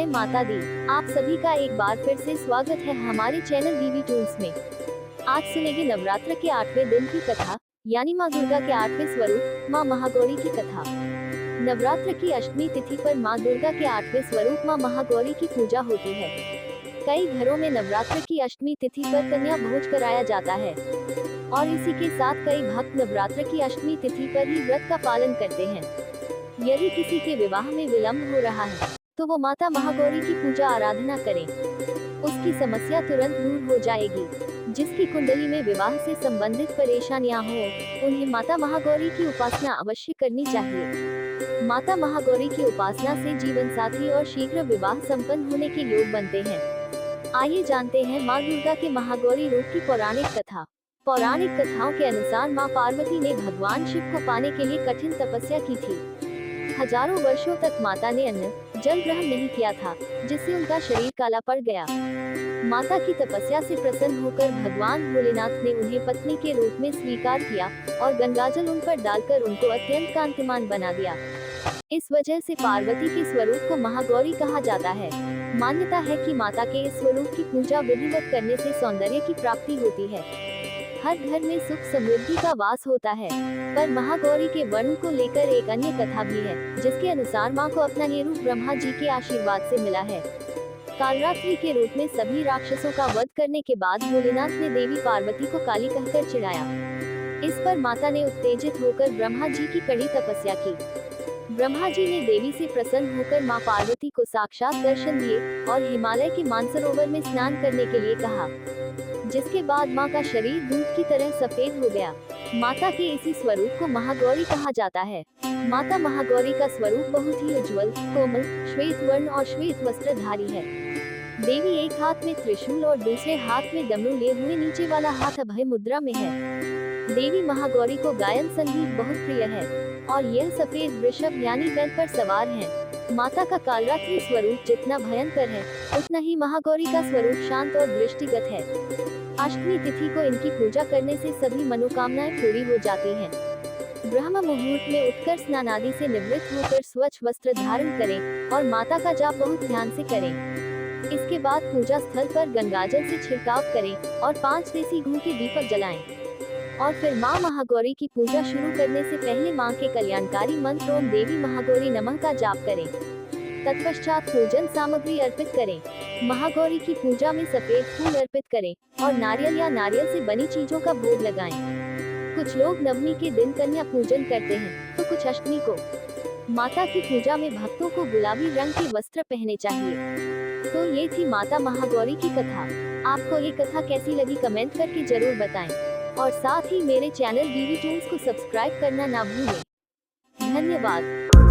जय माता दी। आप सभी का एक बार फिर से स्वागत है हमारे चैनल बीवी टूल्स में। आज सुनेंगे नवरात्र के 8वें दिन की कथा, यानी माँ दुर्गा के 8वें स्वरूप माँ महागौरी की कथा। नवरात्र की अष्टमी तिथि पर माँ दुर्गा के 8वें स्वरूप माँ महागौरी की पूजा होती है। कई घरों में नवरात्र की अष्टमी तिथि पर कन्या भोज कराया जाता है और इसी के साथ कई भक्त नवरात्र की अष्टमी तिथि पर ही व्रत का पालन करते हैं। यदि किसी के विवाह में विलंब हो रहा है तो वो माता महागौरी की पूजा आराधना करें, उसकी समस्या तुरंत दूर हो जाएगी। जिसकी कुंडली में विवाह से संबंधित परेशानियां हो, उन्हें माता महागौरी की उपासना अवश्य करनी चाहिए। माता महागौरी की उपासना से जीवन साथी और शीघ्र विवाह संपन्न होने के योग बनते हैं। आइए जानते हैं माँ दुर्गा के महागौरी रूप की पौराणिक कथा। पौराणिक कथाओं के अनुसार माँ पार्वती ने भगवान शिव को पाने के लिए कठिन तपस्या की थी। हजारों वर्षों तक माता ने अन्न जल ग्रहण नहीं किया था, जिससे उनका शरीर काला पड़ गया। माता की तपस्या से प्रसन्न होकर भगवान भोलेनाथ ने उन्हें पत्नी के रूप में स्वीकार किया और गंगाजल उन पर डालकर उनको अत्यंत कांतिमान बना दिया। इस वजह से पार्वती के स्वरूप को महागौरी कहा जाता है। मान्यता है कि माता के इस स्वरूप की पूजा विधिवत करने से सौंदर्य की प्राप्ति होती है, हर घर में सुख समृद्धि का वास होता है। पर महागौरी के वर्ण को लेकर एक अन्य कथा भी है, जिसके अनुसार माँ को अपना ये रूप ब्रह्मा जी के आशीर्वाद से मिला है। कालरात्रि के रूप में सभी राक्षसों का वध करने के बाद भोलेनाथ ने देवी पार्वती को काली कहकर चिढ़ाया। इस पर माता ने उत्तेजित होकर ब्रह्मा जी की कड़ी तपस्या की। ब्रह्मा जी ने देवी से प्रसन्न होकर माँ पार्वती को साक्षात दर्शन दिए और हिमालय के मानसरोवर में स्नान करने के लिए कहा, जिसके बाद माँ का शरीर दूध की तरह सफेद हो गया। माता के इसी स्वरूप को महागौरी कहा जाता है। माता महागौरी का स्वरूप बहुत ही उज्जवल, कोमल, श्वेत वर्ण और श्वेत वस्त्रधारी है। देवी एक हाथ में त्रिशूल और दूसरे हाथ में डमरू लिए हुए नीचे वाला हाथ अभय मुद्रा में है। देवी महागौरी को गायन संगीत बहुत प्रिय है और यह सफेद वृषभ यानी बैल पर सवार है। माता का कालरात्रि स्वरूप जितना भयंकर है, उतना ही महागौरी का स्वरूप शांत और दृष्टिगत है। अष्टमी तिथि को इनकी पूजा करने से सभी मनोकामनाएं पूरी हो जाती हैं। ब्रह्म मुहूर्त में उठकर स्नान आदि से निवृत्त होकर स्वच्छ वस्त्र धारण करें और माता का जाप बहुत ध्यान से करें। इसके बाद पूजा स्थल पर गंगाजल से छिड़काव करें और 5 देसी घी के दीपक जलाएं और फिर माँ महागौरी की पूजा शुरू करने से पहले माँ के कल्याणकारी मंत्र ओम देवी महागौरी नमः का जाप करें। तत्पश्चात पूजन सामग्री अर्पित करें। महागौरी की पूजा में सफेद फूल अर्पित करें और नारियल या नारियल से बनी चीजों का भोग लगाएं। कुछ लोग नवमी के दिन कन्या पूजन करते हैं तो कुछ अष्टमी को। माता की पूजा में भक्तों को गुलाबी रंग के वस्त्र पहनने चाहिए। तो ये थी माता महागौरी की कथा। आपको ये कथा कैसी लगी कमेंट करके जरूर बताएं और साथ ही मेरे चैनल बीवी टूल्स को सब्सक्राइब करना ना भूलें। धन्यवाद।